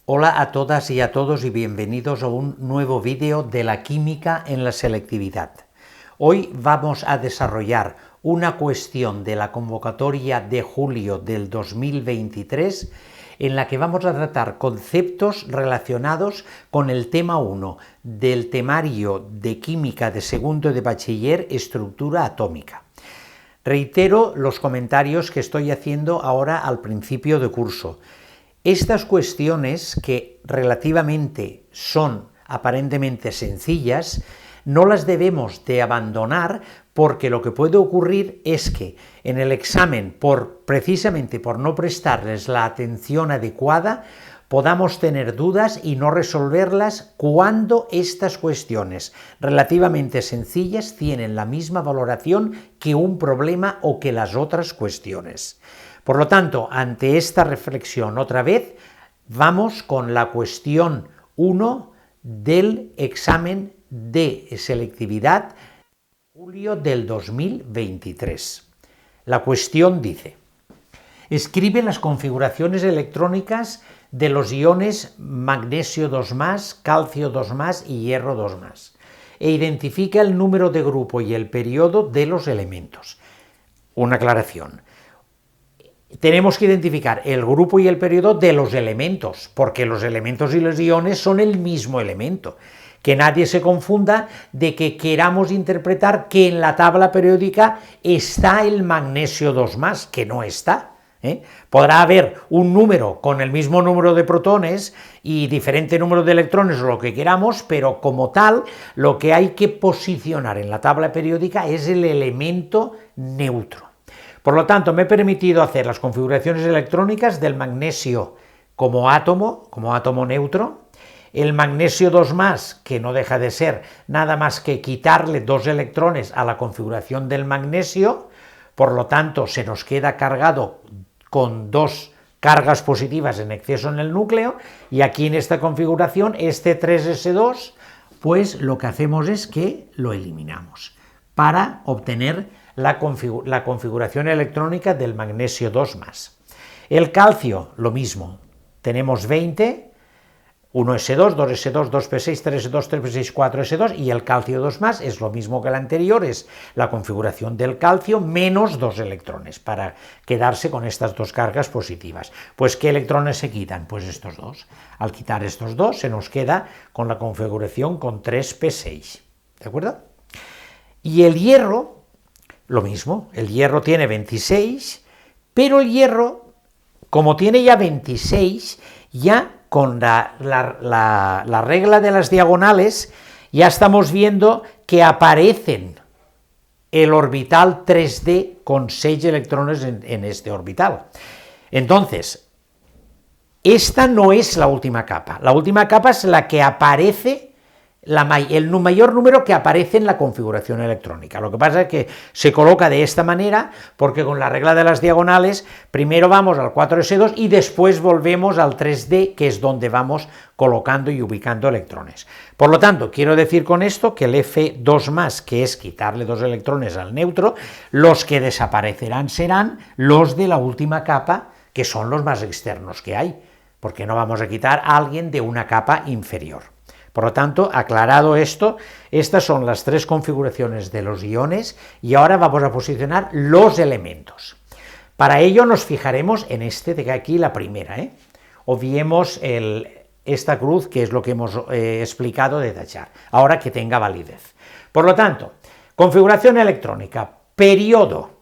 Hola a todas y a todos y bienvenidos a un nuevo vídeo de la química en la selectividad. Hoy vamos a desarrollar una cuestión de la convocatoria de julio del 2023 en la que vamos a tratar conceptos relacionados con el tema 1 del temario de química de segundo de bachiller, estructura atómica. Reitero los comentarios que estoy haciendo ahora al principio de curso. Estas cuestiones, que relativamente son aparentemente sencillas, no las debemos de abandonar porque lo que puede ocurrir es que en el examen, precisamente por no prestarles la atención adecuada, podamos tener dudas y no resolverlas cuando estas cuestiones relativamente sencillas tienen la misma valoración que un problema o que las otras cuestiones. Por lo tanto, ante esta reflexión otra vez, vamos con la cuestión 1 del examen de selectividad julio del 2023. La cuestión dice: escribe las configuraciones electrónicas de los iones magnesio 2+, calcio 2+ y hierro 2+, e identifica el número de grupo y el periodo de los elementos. Una aclaración. Tenemos que identificar el grupo y el periodo de los elementos, porque los elementos y los iones son el mismo elemento. Que nadie se confunda de que queramos interpretar que en la tabla periódica está el magnesio 2+, que no está. Podrá haber un número con el mismo número de protones y diferente número de electrones o lo que queramos, pero como tal, lo que hay que posicionar en la tabla periódica es el elemento neutro. Por lo tanto, me he permitido hacer las configuraciones electrónicas del magnesio como átomo neutro, el magnesio 2+, que no deja de ser nada más que quitarle 2 electrones a la configuración del magnesio, por lo tanto se nos queda cargado con 2 cargas positivas en exceso en el núcleo, y aquí en esta configuración, este 3s2, pues lo que hacemos es que lo eliminamos para obtener la configuración electrónica del magnesio 2+. El calcio, lo mismo, tenemos 20, 1s2, 2s2, 2p6, 3s2, 3p6, 4s2, y el calcio 2+, es lo mismo que el anterior, es la configuración del calcio menos 2 electrones, para quedarse con estas 2 cargas positivas. Pues, ¿qué electrones se quitan? Pues estos 2. Al quitar estos 2, se nos queda con la configuración con 3p6, ¿de acuerdo? Y el hierro, lo mismo, el hierro tiene 26, pero el hierro, como tiene ya 26, ya con la regla de las diagonales, ya estamos viendo que aparecen el orbital 3d con 6 electrones en este orbital. Entonces, esta no es la última capa es la que aparece, el mayor número que aparece en la configuración electrónica. Lo que pasa es que se coloca de esta manera porque con la regla de las diagonales primero vamos al 4s2 y después volvemos al 3d, que es donde colocando y ubicando electrones. Por lo tanto, quiero decir con esto que el F2+, que es quitarle 2 electrones al neutro, los que desaparecerán serán los de la última capa, que son los más externos que hay, porque no vamos a quitar a alguien de una capa inferior. Por lo tanto, aclarado esto, estas son las 3 configuraciones de los iones y ahora vamos a posicionar los elementos. Para ello nos fijaremos en este de aquí, la primera, Obviemos esta cruz, que es lo que hemos explicado de tachar, ahora que tenga validez. Por lo tanto, configuración electrónica, periodo.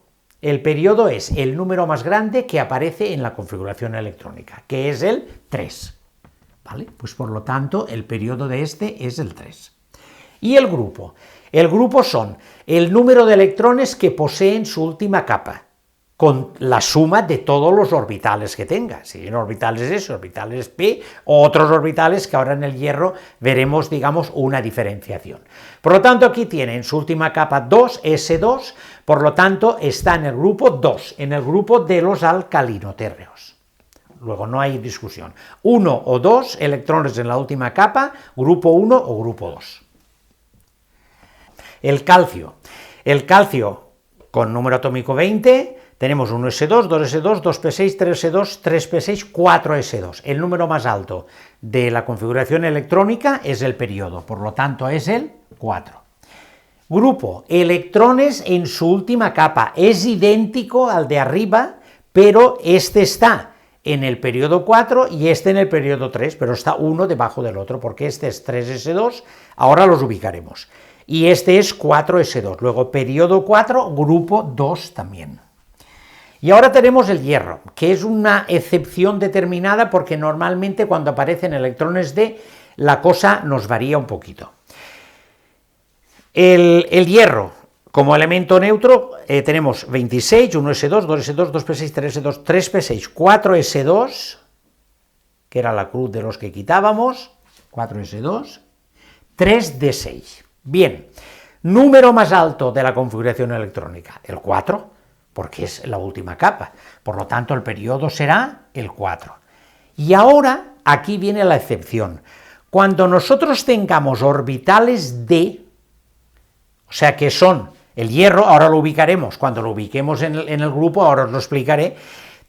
El periodo es el número más grande que aparece en la configuración electrónica, que es el 3. ¿Vale? Pues por lo tanto, el periodo de este es el 3. Y el grupo. El grupo son el número de electrones que poseen su última capa, con la suma de todos los orbitales que tenga. Si tiene orbitales S, orbitales P, o otros orbitales que ahora en el hierro veremos, digamos, una diferenciación. Por lo tanto, aquí tiene en su última capa 2, S2, por lo tanto, está en el grupo 2, en el grupo de los alcalinotérreos. Luego no hay discusión. 1 o 2 electrones en la última capa, grupo 1 o grupo 2. El calcio con número atómico 20, Tenemos 1s2, 2s2, 2p6, 3s2, 3p6, 4s2. El número más alto de la configuración electrónica es el periodo, por lo tanto es el 4. Grupo, electrones en su última capa, es idéntico al de arriba, pero este está en el periodo 4 y este en el periodo 3, pero está uno debajo del otro, porque este es 3s2, ahora los ubicaremos, y este es 4s2, luego periodo 4, grupo 2 también. Y ahora tenemos el hierro, que es una excepción determinada porque normalmente cuando aparecen electrones D, la cosa nos varía un poquito. El hierro, como elemento neutro, tenemos 26, 1s2, 2s2, 2p6, 3s2, 3p6, 4s2, que era la cruz de los que quitábamos, 4s2, 3d6. Bien, número más alto de la configuración electrónica, el 4, porque es la última capa, por lo tanto el periodo será el 4. Y ahora, aquí viene la excepción. Cuando nosotros tengamos orbitales D, o sea que son el hierro, ahora lo ubicaremos, cuando lo ubiquemos en el grupo, ahora os lo explicaré,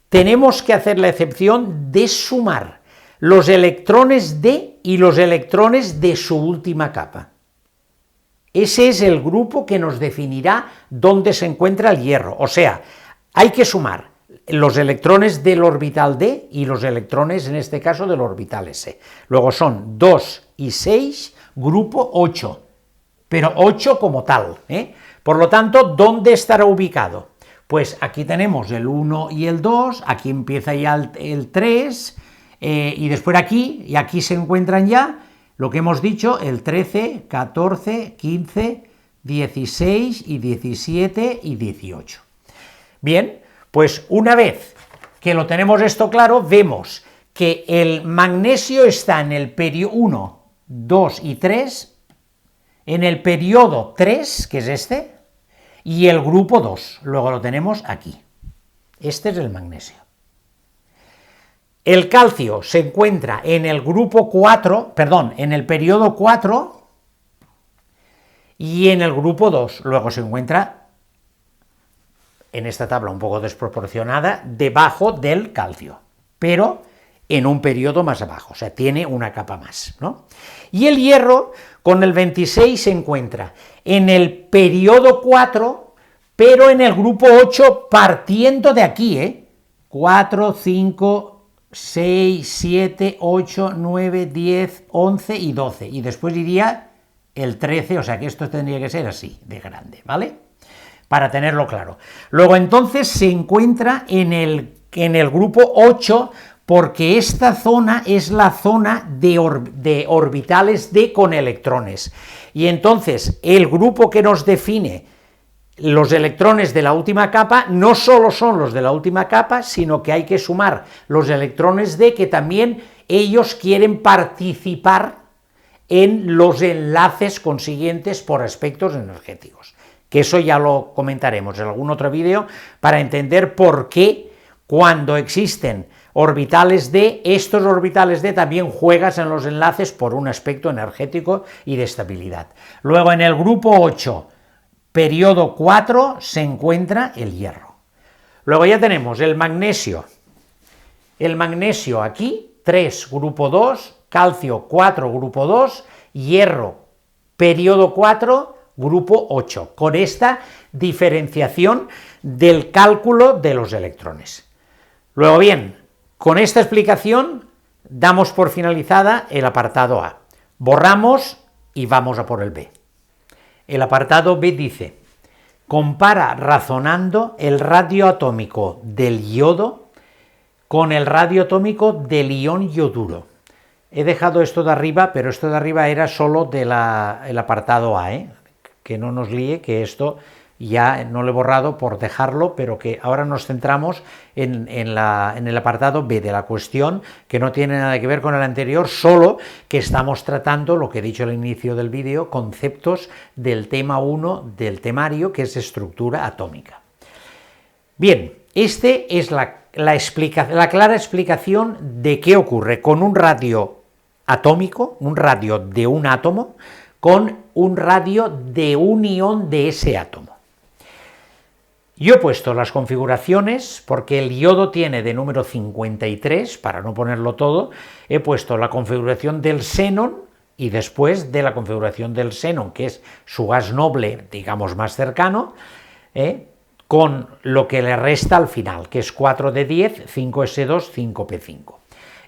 tenemos que hacer la excepción de sumar los electrones D y los electrones de su última capa. Ese es el grupo que nos definirá dónde se encuentra el hierro, o sea, hay que sumar los electrones del orbital D y los electrones, en este caso, del orbital S. Luego son 2 y 6, grupo 8, pero 8 como tal, Por lo tanto, ¿dónde estará ubicado? Pues aquí tenemos el 1 y el 2, aquí empieza ya el 3, y después aquí, y aquí se encuentran ya lo que hemos dicho, el 13, 14, 15, 16 y 17 y 18. Bien, pues una vez que lo tenemos esto claro, vemos que el magnesio está en el periodo 1, 2 y 3, en el periodo 3, que es este, y el grupo 2, luego lo tenemos aquí. Este es el magnesio. El calcio se encuentra en el grupo 4, perdón, en el periodo 4 y en el grupo 2, luego se encuentra en esta tabla un poco desproporcionada, debajo del calcio, pero en un periodo más abajo, o sea, tiene una capa más, ¿no? Y el hierro, con el 26, se encuentra en el periodo 4, pero en el grupo 8, partiendo de aquí, 4, 5, 6, 7, 8, 9, 10, 11 y 12, y después iría el 13, o sea que esto tendría que ser así, de grande, ¿vale? Para tenerlo claro. Luego entonces se encuentra en el grupo 8, porque esta zona es la zona de orbitales D con electrones, y entonces el grupo que nos define los electrones de la última capa no solo son los de la última capa, sino que hay que sumar los electrones D que también ellos quieren participar en los enlaces consiguientes por aspectos energéticos, que eso ya lo comentaremos en algún otro vídeo para entender por qué cuando existen orbitales D, estos orbitales D también juegan en los enlaces por un aspecto energético y de estabilidad. Luego en el grupo 8, periodo 4, se encuentra el hierro. Luego ya tenemos el magnesio. El magnesio aquí, 3, grupo 2, calcio 4, grupo 2, hierro, periodo 4, grupo 8, con esta diferenciación del cálculo de los electrones. Luego bien, con esta explicación damos por finalizada el apartado A. Borramos y vamos a por el B. El apartado B dice: compara razonando el radio atómico del yodo con el radio atómico del ion yoduro. He dejado esto de arriba, pero esto de arriba era solo del apartado A, que no nos líe, que esto ya no lo he borrado por dejarlo, pero que ahora nos centramos en el apartado B de la cuestión, que no tiene nada que ver con el anterior, solo que estamos tratando, lo que he dicho al inicio del vídeo, conceptos del tema 1 del temario, que es estructura atómica. Bien, este es la clara explicación de qué ocurre con un radio atómico, un radio de un átomo, con un radio de un ion de ese átomo. Yo he puesto las configuraciones porque el yodo tiene de número 53, para no ponerlo todo, he puesto la configuración del xenón y después de la configuración del xenón, que es su gas noble, digamos, más cercano, con lo que le resta al final, que es 4d10, 5s2, 5p5.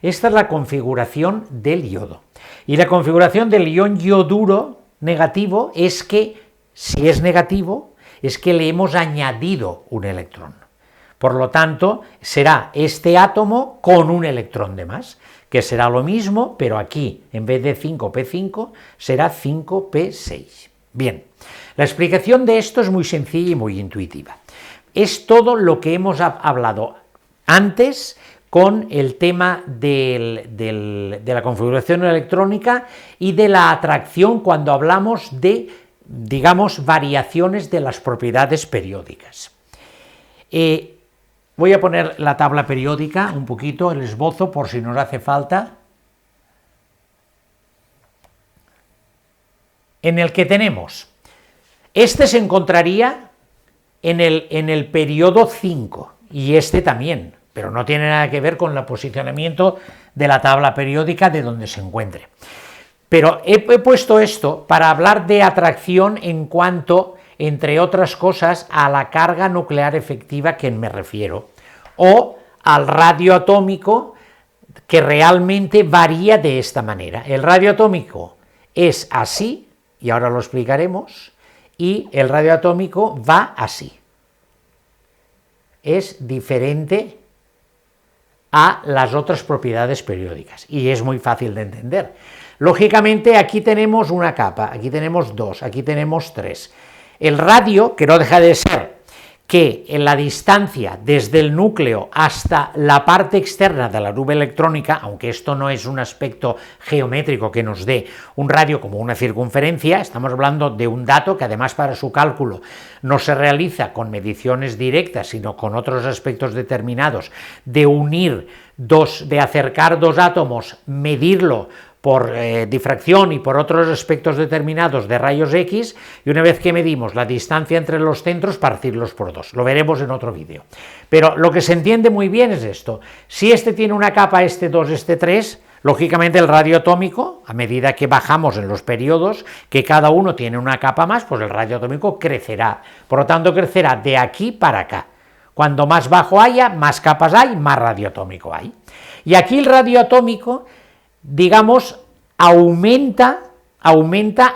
Esta es la configuración del yodo. Y la configuración del ion yoduro negativo es que, si es negativo, es que le hemos añadido un electrón. Por lo tanto, será este átomo con un electrón de más, que será lo mismo, pero aquí, en vez de 5p5, será 5p6. Bien, la explicación de esto es muy sencilla y muy intuitiva. Es todo lo que hemos hablado antes con el tema de la configuración electrónica y de la atracción cuando hablamos de, digamos, variaciones de las propiedades periódicas. Voy a poner la tabla periódica un poquito, el esbozo, por si nos hace falta, en el que tenemos, este se encontraría en el periodo 5, y este también, pero no tiene nada que ver con el posicionamiento de la tabla periódica de donde se encuentre. Pero he puesto esto para hablar de atracción en cuanto, entre otras cosas, a la carga nuclear efectiva que me refiero, o al radio atómico, que realmente varía de esta manera. El radio atómico es así, y ahora lo explicaremos, y el radio atómico va así. Es diferente a las otras propiedades periódicas, y es muy fácil de entender. Lógicamente, aquí tenemos una capa, aquí tenemos dos, aquí tenemos tres. El radio, que no deja de ser que en la distancia desde el núcleo hasta la parte externa de la nube electrónica, aunque esto no es un aspecto geométrico que nos dé un radio como una circunferencia, estamos hablando de un dato que además para su cálculo no se realiza con mediciones directas, sino con otros aspectos determinados, de unir de acercar dos átomos, medirlo por difracción y por otros aspectos determinados de rayos X, y una vez que medimos la distancia entre los centros, partirlos por dos. Lo veremos en otro vídeo. Pero lo que se entiende muy bien es esto. Si este tiene una capa, este 2, este 3, lógicamente el radio atómico, a medida que bajamos en los periodos, que cada uno tiene una capa más, pues el radio atómico crecerá. Por lo tanto, crecerá de aquí para acá. Cuando más bajo haya, más capas hay, más radio atómico hay. Y aquí el radio atómico, digamos, aumenta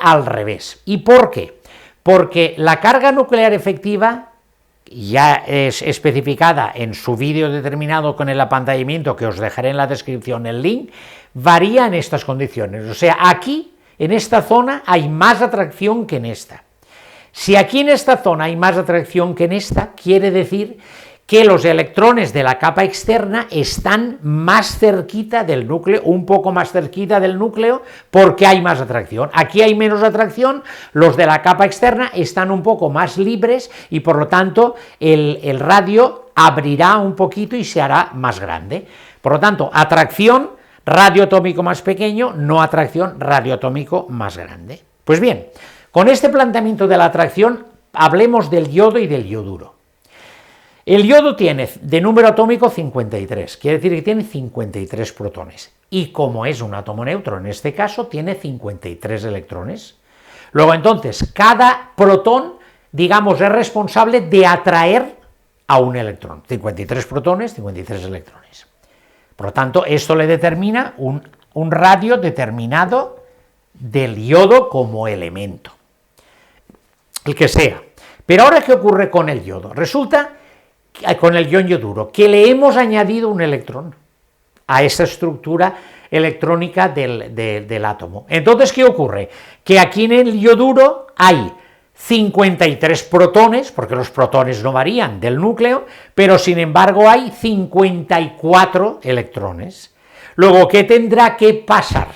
al revés. ¿Y por qué? Porque la carga nuclear efectiva, ya es especificada en su vídeo determinado con el apantallamiento, que os dejaré en la descripción el link, varía en estas condiciones. O sea, aquí, en esta zona, hay más atracción que en esta. Si aquí en esta zona hay más atracción que en esta, quiere decir que los electrones de la capa externa están más cerquita del núcleo, un poco más cerquita del núcleo, porque hay más atracción. Aquí hay menos atracción, los de la capa externa están un poco más libres y por lo tanto el radio abrirá un poquito y se hará más grande. Por lo tanto, atracción, radio atómico más pequeño, no atracción, radio atómico más grande. Pues bien, con este planteamiento de la atracción, hablemos del yodo y del yoduro. El yodo tiene de número atómico 53, quiere decir que tiene 53 protones, y como es un átomo neutro, en este caso, tiene 53 electrones. Luego, entonces, cada protón, digamos, es responsable de atraer a un electrón. 53 protones, 53 electrones. Por lo tanto, esto le determina un radio determinado del yodo como elemento, el que sea. Pero ahora, ¿qué ocurre con el yodo? Resulta, con el ion yoduro, que le hemos añadido un electrón a esa estructura electrónica del átomo. Entonces, ¿qué ocurre? Que aquí en el yoduro hay 53 protones, porque los protones no varían del núcleo, pero sin embargo hay 54 electrones. Luego, ¿qué tendrá que pasar?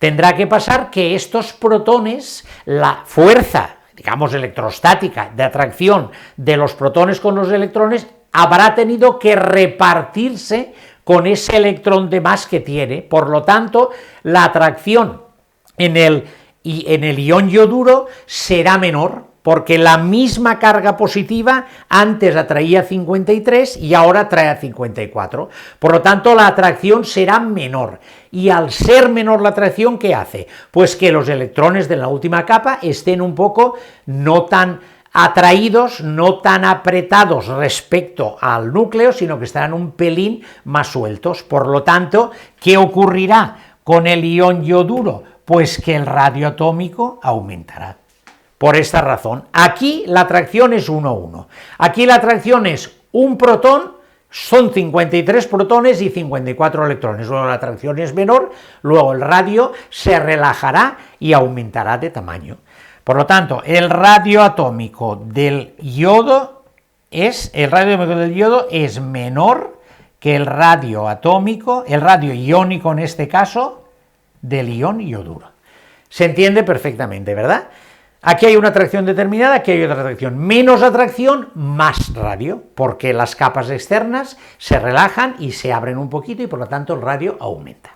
Tendrá que pasar que estos protones, la fuerza, digamos, electrostática de atracción de los protones con los electrones, habrá tenido que repartirse con ese electrón de más que tiene. Por lo tanto, la atracción en el ion yoduro será menor, porque la misma carga positiva antes atraía 53 y ahora trae 54. Por lo tanto, la atracción será menor. Y al ser menor la atracción, ¿qué hace? Pues que los electrones de la última capa estén un poco no tan atraídos, no tan apretados respecto al núcleo, sino que estarán un pelín más sueltos. Por lo tanto, ¿qué ocurrirá con el ion yoduro? Pues que el radio atómico aumentará. Por esta razón, aquí la atracción es 1,1. Aquí la atracción es un protón, son 53 protones y 54 electrones. Luego la atracción es menor, luego el radio se relajará y aumentará de tamaño. Por lo tanto, el radio atómico del yodo es menor que el radio iónico en este caso, del ion yoduro. Se entiende perfectamente, ¿verdad? Aquí hay una atracción determinada, aquí hay otra atracción. Menos atracción, más radio, porque las capas externas se relajan y se abren un poquito y por lo tanto el radio aumenta.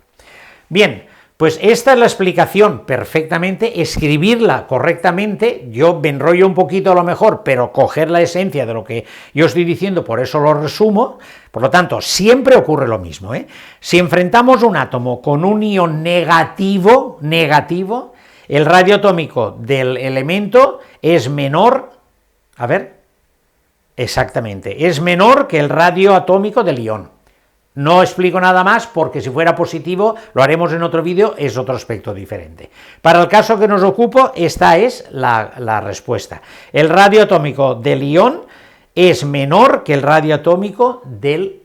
Bien, pues esta es la explicación perfectamente, escribirla correctamente, yo me enrollo un poquito a lo mejor, pero coger la esencia de lo que yo estoy diciendo, por eso lo resumo. Por lo tanto, siempre ocurre lo mismo, ¿eh? Si enfrentamos un átomo con un ion negativo, el radio atómico del elemento es menor, es menor que el radio atómico del ion. No explico nada más porque si fuera positivo, lo haremos en otro vídeo, es otro aspecto diferente. Para el caso que nos ocupo, esta es la respuesta. El radio atómico del ion es menor que el radio atómico del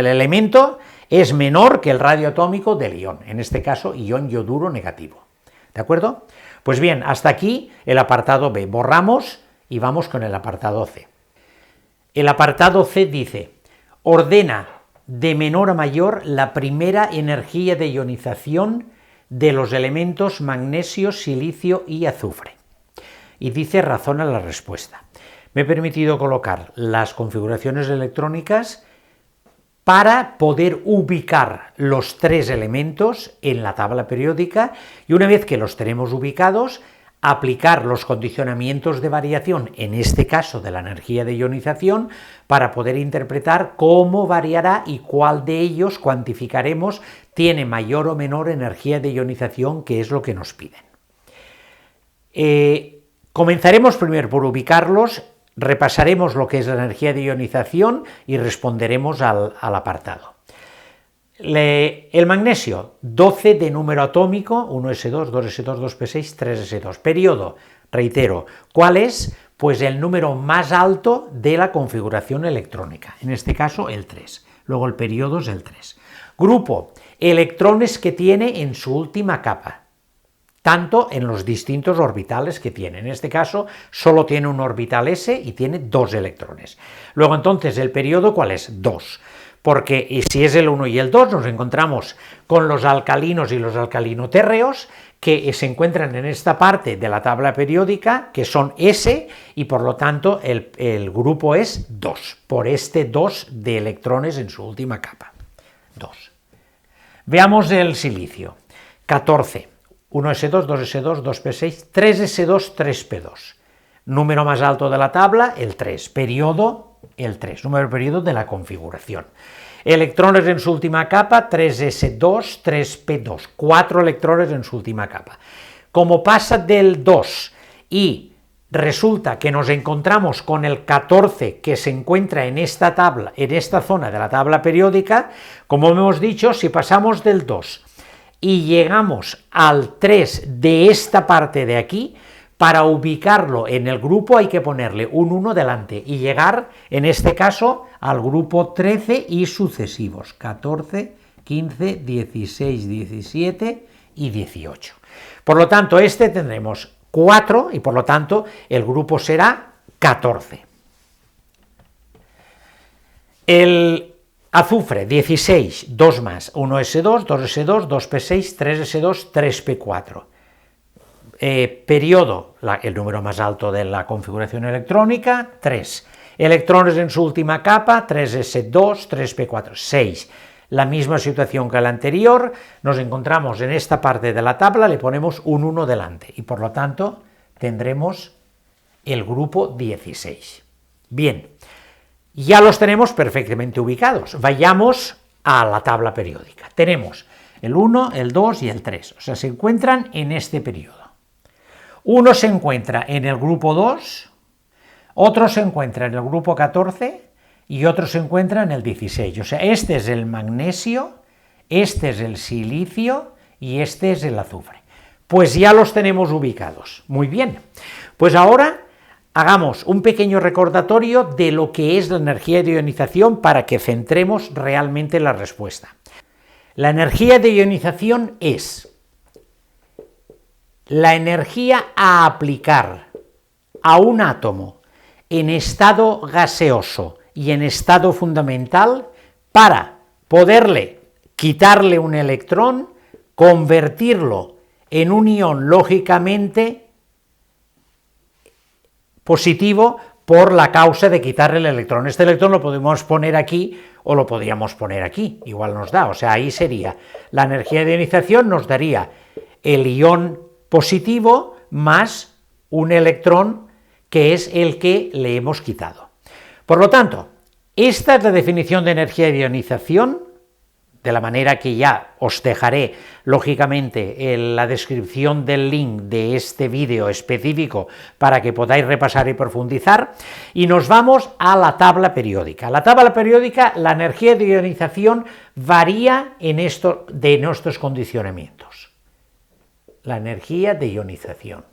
elemento es menor que el radio atómico del ion, en este caso ion yoduro negativo. ¿De acuerdo? Pues bien, hasta aquí el apartado B. Borramos y vamos con el apartado C. El apartado C dice: ordena de menor a mayor la primera energía de ionización de los elementos magnesio, silicio y azufre. Y dice, razona la respuesta. Me he permitido colocar las configuraciones electrónicas para poder ubicar los tres elementos en la tabla periódica y una vez que los tenemos ubicados, aplicar los condicionamientos de variación, en este caso de la energía de ionización, para poder interpretar cómo variará y cuál de ellos cuantificaremos tiene mayor o menor energía de ionización, que es lo que nos piden. Comenzaremos primero por ubicarlos, repasaremos lo que es la energía de ionización y responderemos al apartado. El magnesio, 12 de número atómico, 1s2, 2s2, 2p6, 3s2. Periodo, reitero, ¿cuál es? Pues el número más alto de la configuración electrónica, en este caso el 3. Luego el periodo es el 3. Grupo, electrones que tiene en su última capa, tanto en los distintos orbitales que tiene. En este caso solo tiene un orbital S y tiene 2 electrones. Luego entonces el periodo, ¿cuál es? 2. Porque si es el 1 y el 2 nos encontramos con los alcalinos y los alcalinotérreos que se encuentran en esta parte de la tabla periódica, que son S, y por lo tanto el grupo es 2, por este 2 de electrones en su última capa. 2. Veamos el silicio. 14. 1s2, 2s2, 2p6, 3s2, 3p2. Número más alto de la tabla, el 3. Periodo, el 3. Número de periodo de la configuración. Electrones en su última capa, 3s2, 3p2. 4 electrones en su última capa. Como pasa del 2 y resulta que nos encontramos con el 14 que se encuentra en esta tabla, en esta zona de la tabla periódica, como hemos dicho, si pasamos del 2 y llegamos al 3 de esta parte de aquí, para ubicarlo en el grupo hay que ponerle un 1 delante y llegar, en este caso, al grupo 13 y sucesivos, 14, 15, 16, 17 y 18. Por lo tanto, tendremos 4 y por lo tanto el grupo será 14. El azufre, 16, 2 más, 1s2, 2s2, 2p6, 3s2, 3p4. Periodo, el número más alto de la configuración electrónica, 3. Electrones en su última capa, 3s2, 3p4, 6. La misma situación que la anterior, nos encontramos en esta parte de la tabla, le ponemos un 1 delante y por lo tanto tendremos el grupo 16. Bien, ya los tenemos perfectamente ubicados. Vayamos a la tabla periódica. Tenemos el 1, el 2 y el 3, o sea, se encuentran en este periodo. Uno se encuentra en el grupo 2, otro se encuentra en el grupo 14 y otro se encuentra en el 16. O sea, este es el magnesio, este es el silicio y este es el azufre. Pues ya los tenemos ubicados. Muy bien. Pues ahora hagamos un pequeño recordatorio de lo que es la energía de ionización para que centremos realmente la respuesta. La energía de ionización es la energía a aplicar a un átomo en estado gaseoso y en estado fundamental para poderle quitarle un electrón, convertirlo en un ion lógicamente positivo por la causa de quitarle el electrón. Este electrón lo podemos poner aquí o lo podríamos poner aquí, igual nos da, o sea, ahí sería la energía de ionización, nos daría el ion positivo más un electrón que es el que le hemos quitado. Por lo tanto, esta es la definición de energía de ionización, de la manera que ya os dejaré, lógicamente, en la descripción del link de este vídeo específico para que podáis repasar y profundizar, y nos vamos a la tabla periódica. La tabla periódica, la energía de ionización varía en nuestros condicionamientos. La energía de ionización,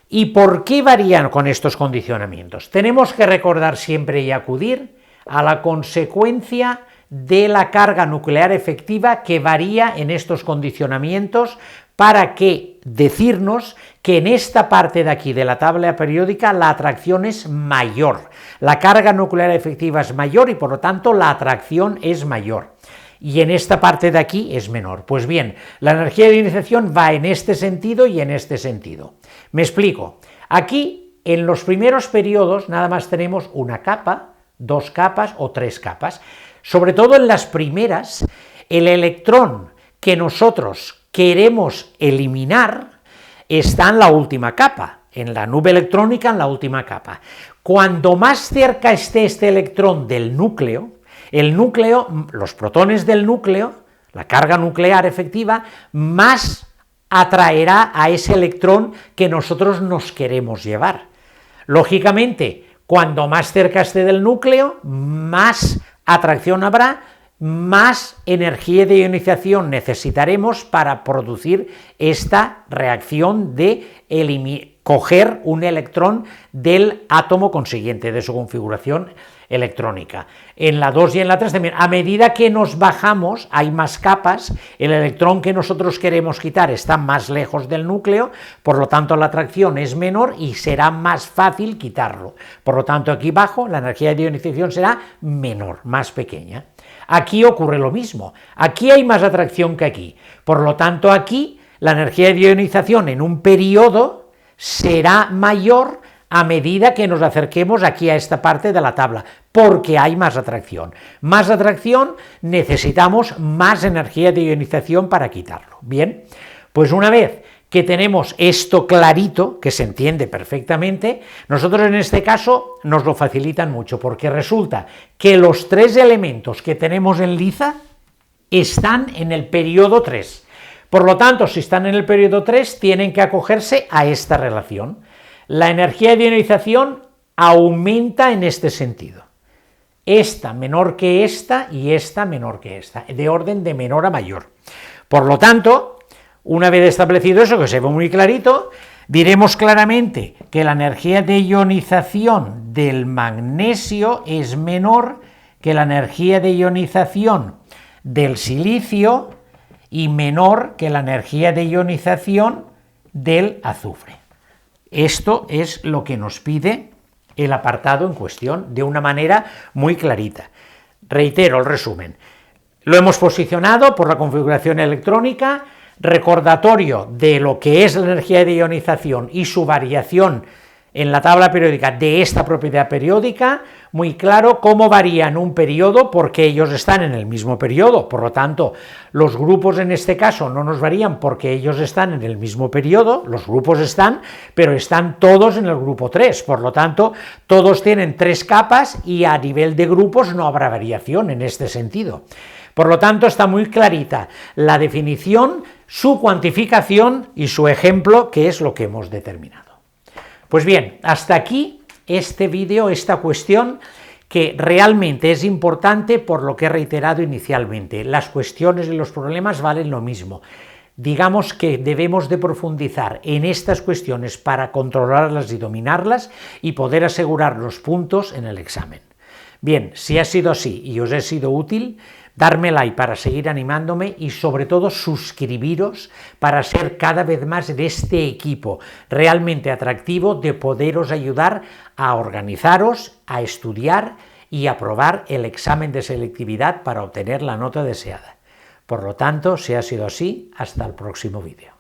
¿Y por qué varían con estos condicionamientos? Tenemos que recordar siempre y acudir a la consecuencia de la carga nuclear efectiva que varía en estos condicionamientos para que decirnos que en esta parte de aquí de la tabla periódica la atracción es mayor, la carga nuclear efectiva es mayor y por lo tanto la atracción es mayor. Y en esta parte de aquí es menor. Pues bien, la energía de ionización va en este sentido y en este sentido. Me explico. Aquí, en los primeros periodos, nada más tenemos una capa, 2 capas o 3 capas. Sobre todo en las primeras, el electrón que nosotros queremos eliminar está en la última capa, en la nube electrónica en la última capa. Cuando más cerca esté este electrón del núcleo, el núcleo, los protones del núcleo, la carga nuclear efectiva, más atraerá a ese electrón que nosotros nos queremos llevar. Lógicamente, cuando más cerca esté del núcleo, más atracción habrá, más energía de ionización necesitaremos para producir esta reacción de coger un electrón del átomo consiguiente, de su configuración electrónica. En la 2 y en la 3 también, a medida que nos bajamos, hay más capas, el electrón que nosotros queremos quitar está más lejos del núcleo, por lo tanto la atracción es menor y será más fácil quitarlo. Por lo tanto, aquí abajo la energía de ionización será menor, más pequeña. Aquí ocurre lo mismo, aquí hay más atracción que aquí, por lo tanto aquí la energía de ionización en un periodo será mayor a medida que nos acerquemos aquí a esta parte de la tabla, porque hay más atracción. Más atracción, necesitamos más energía de ionización para quitarlo. Bien, pues una vez que tenemos esto clarito, que se entiende perfectamente, nosotros en este caso nos lo facilitan mucho, porque resulta que los 3 elementos que tenemos en liza están en el periodo 3. Por lo tanto, si están en el periodo 3, tienen que acogerse a esta relación. La energía de ionización aumenta en este sentido. Esta menor que esta y esta menor que esta, de orden de menor a mayor. Por lo tanto, una vez establecido eso, que se ve muy clarito, diremos claramente que la energía de ionización del magnesio es menor que la energía de ionización del silicio y menor que la energía de ionización del azufre. Esto es lo que nos pide el apartado en cuestión de una manera muy clarita. Reitero el resumen. Lo hemos posicionado por la configuración electrónica, recordatorio de lo que es la energía de ionización y su variación en la tabla periódica de esta propiedad periódica, muy claro cómo varían un periodo porque ellos están en el mismo periodo, por lo tanto, los grupos en este caso no nos varían porque ellos están en el mismo periodo, los grupos están, pero están todos en el grupo 3, por lo tanto, todos tienen 3 capas y a nivel de grupos no habrá variación en este sentido. Por lo tanto, está muy clarita la definición, su cuantificación y su ejemplo, que es lo que hemos determinado. Pues bien, hasta aquí este vídeo, esta cuestión que realmente es importante por lo que he reiterado inicialmente. Las cuestiones y los problemas valen lo mismo. Digamos que debemos de profundizar en estas cuestiones para controlarlas y dominarlas y poder asegurar los puntos en el examen. Bien, si ha sido así y os he sido útil, darme like para seguir animándome y sobre todo suscribiros para ser cada vez más de este equipo realmente atractivo de poderos ayudar a organizaros, a estudiar y aprobar el examen de selectividad para obtener la nota deseada. Por lo tanto, si ha sido así, hasta el próximo vídeo.